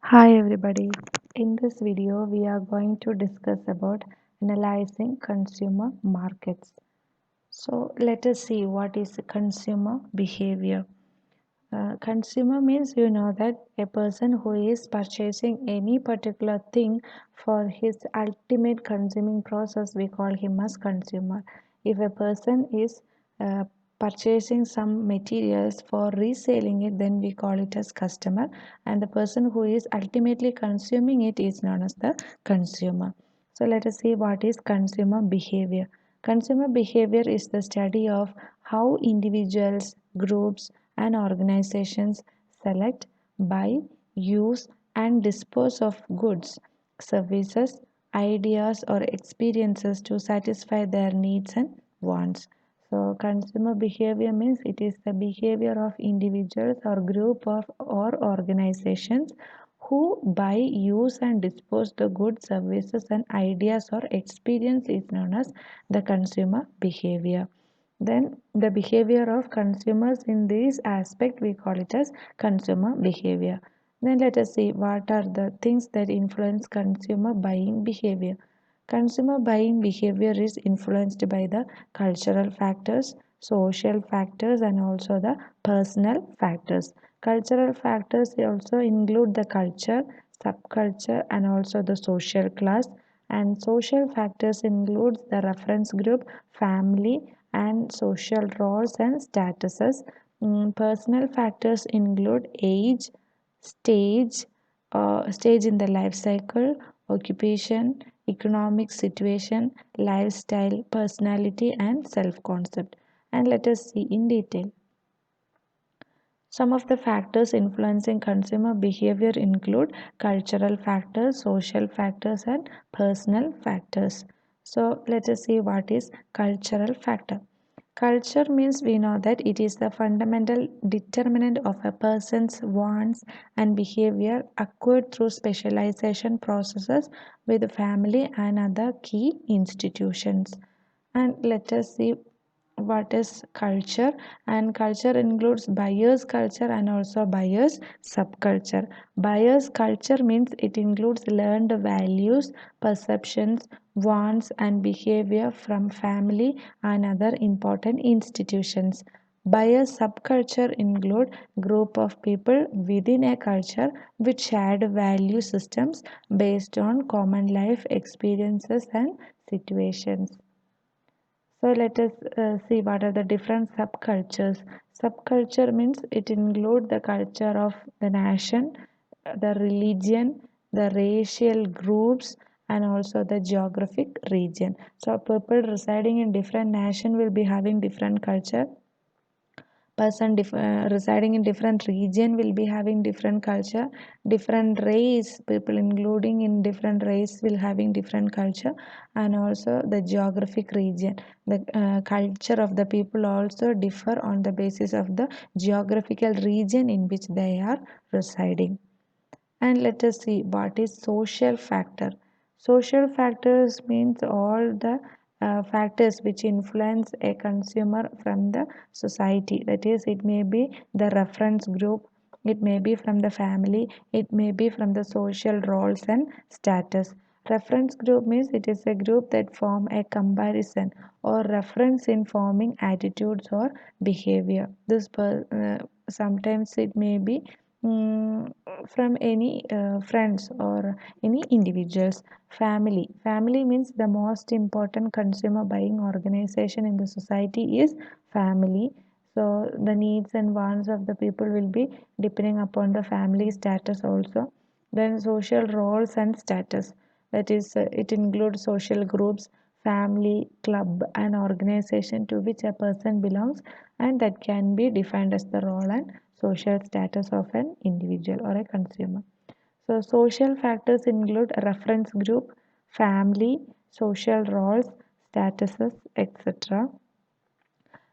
Hi everybody. In this video we are going to discuss about analyzing consumer markets. So let us see what is consumer behavior. Consumer means that a person who is purchasing any particular thing for his ultimate consuming process, we call him as consumer. If a person is uh, purchasing some materials for reselling it, then we call it as customer, and the person who is ultimately consuming it is known as the consumer. So let us see what is consumer behavior. Consumer behavior is the study of how individuals, groups, and organizations select, buy, use, and dispose of goods, services, ideas, or experiences to satisfy their needs and wants. So, consumer behavior means it is the behavior of individuals or group of or organizations who buy, use, and dispose the goods, services, and ideas or experience is known as the consumer behavior. Then the behavior of consumers in this aspect we call it as consumer behavior. Then let us see what are the things that influence consumer buying behavior. Consumer buying behavior is influenced by the cultural factors, social factors, and also the personal factors. Cultural factors also include the culture, subculture, and also the social class. And social factors include the reference group, family, and social roles and statuses. Personal factors include age, stage, stage in the life cycle, occupation, economic situation, lifestyle, personality, and self concept. And let us see in detail. Some of the factors influencing consumer behavior include cultural factors, social factors, and personal factors. So, let us see what is cultural factor. Culture means we know that it is the fundamental determinant of a person's wants and behavior acquired through specialization processes with family and other key institutions. And let us see what is culture. And culture includes buyers culture and also buyers subculture. Buyers culture means it includes learned values, perceptions, wants, and behavior from family and other important institutions. Buyer subculture include group of people within a culture with shared value systems based on common life experiences and situations. So let us see what are the different subcultures. Subculture means it includes the culture of the nation, the religion, the racial groups, and also the geographic region. So people residing in different nation will be having different culture. Person residing in different region will be having different culture. Different race people including in different race will having different culture, and also the geographic region, the culture of the people also differ on the basis of the geographical region in which they are residing. And let us see what is social factor. Social factors means all the factors which influence a consumer from the society. That is, it may be the reference group, it may be from the family, it may be from the social roles and status. Reference group means it is a group that form a comparison or reference in forming attitudes or behavior. Sometimes it may be from any friends or any individuals. Family means the most important consumer buying organization in the society is family. So the needs and wants of the people will be depending upon the family status also. Then social roles and status, that is it includes social groups, family, club, and organization to which a person belongs, and that can be defined as the role and social status of an individual or a consumer. So, social factors include reference group, family, social roles, statuses, etc.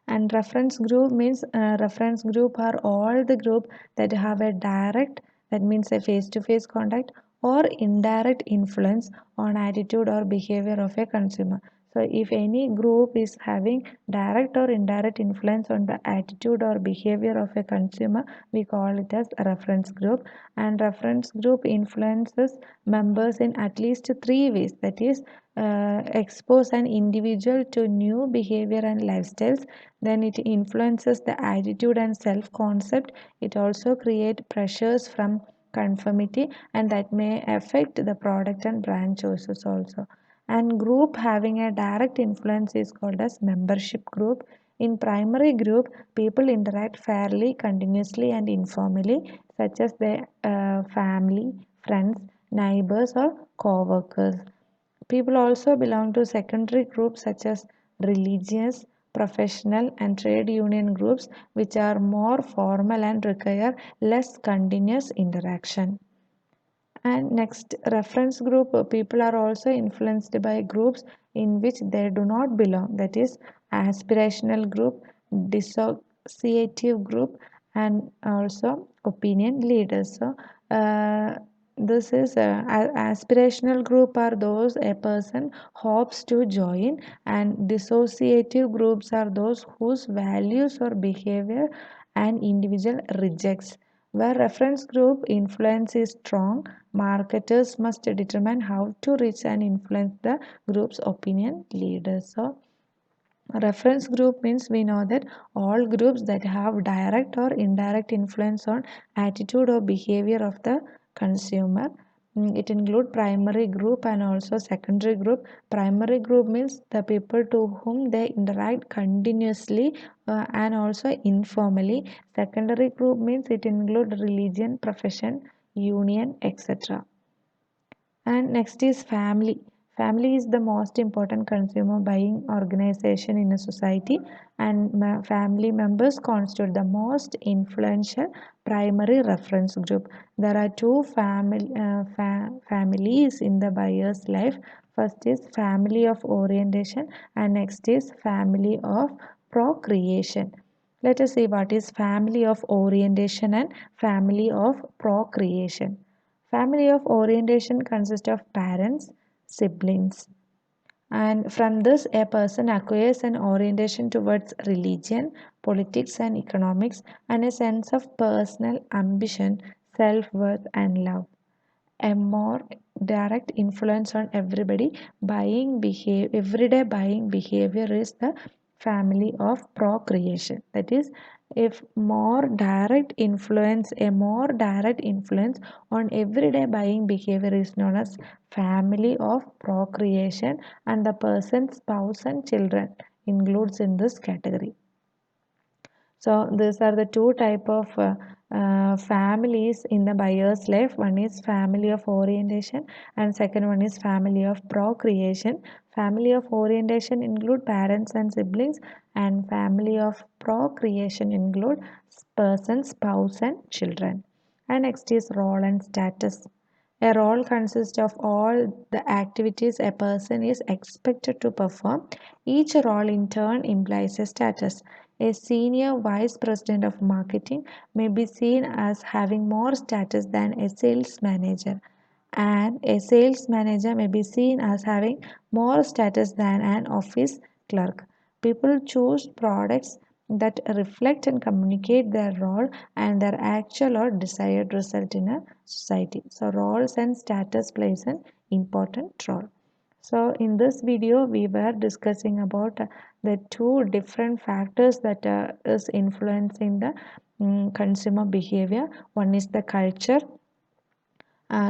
And reference group means reference group are all the group that have a direct, that means a face-to-face contact, or indirect influence on attitude or behavior of a consumer. So if any group is having direct or indirect influence on the attitude or behavior of a consumer, we call it as a reference group. And reference group influences members in at least three ways. That is, expose an individual to new behavior and lifestyles. Then it influences the attitude and self-concept. It also creates pressures from conformity, and that may affect the product and brand choices also. And group having a direct influence is called as membership group. In primary group, people interact fairly, continuously, and informally, such as their family, friends, neighbors, or co-workers. People also belong to secondary groups such as religious, professional, and trade union groups, which are more formal and require less continuous interaction. And next, reference group people are also influenced by groups in which they do not belong, that is, aspirational group, dissociative group, and also opinion leaders. So, this is aspirational group are those a person hopes to join, and dissociative groups are those whose values or behavior an individual rejects. Where reference group influence is strong, marketers must determine how to reach and influence the group's opinion leaders. So, reference group means we know that all groups that have direct or indirect influence on attitude or behavior of the consumer. It include primary group and also secondary group. Primary group means the people to whom they interact continuously and also informally. Secondary group means it include religion, profession, union, etc. And next is family. Family is the most important consumer buying organization in a society, and family members constitute the most influential primary reference group. There are two families in the buyer's life. First is family of orientation, and next is family of procreation. Let us see what is family of orientation and family of procreation. Family of orientation consists of parents, siblings, and from this a person acquires an orientation towards religion, politics, and economics, and a sense of personal ambition, self-worth, and love. A more direct influence on everyday buying behavior is the family of procreation. That is, if a more direct influence on everyday buying behavior is known as family of procreation, and the person's spouse and children includes in this category. So these are the two type of families in the buyer's life. One is family of orientation, and second one is family of procreation. Family of orientation include parents and siblings, and family of procreation include person, spouse, and children. And next is role and status. A role consists of all the activities a person is expected to perform. Each role in turn implies a status. A senior vice president of marketing may be seen as having more status than a sales manager, and a sales manager may be seen as having more status than an office clerk. People choose products that reflect and communicate their role and their actual or desired result in a society. So roles and status plays an important role. So in this video we were discussing about the two different factors that is influencing the consumer behavior. One is the culture.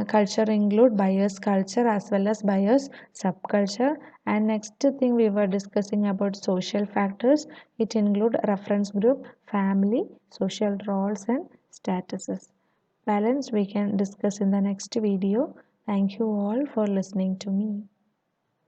Culture include buyers culture as well as buyers subculture. And next thing we were discussing about social factors. It include reference group, family, social roles, and statuses. Balance we can discuss in the next video. Thank you all for listening to me.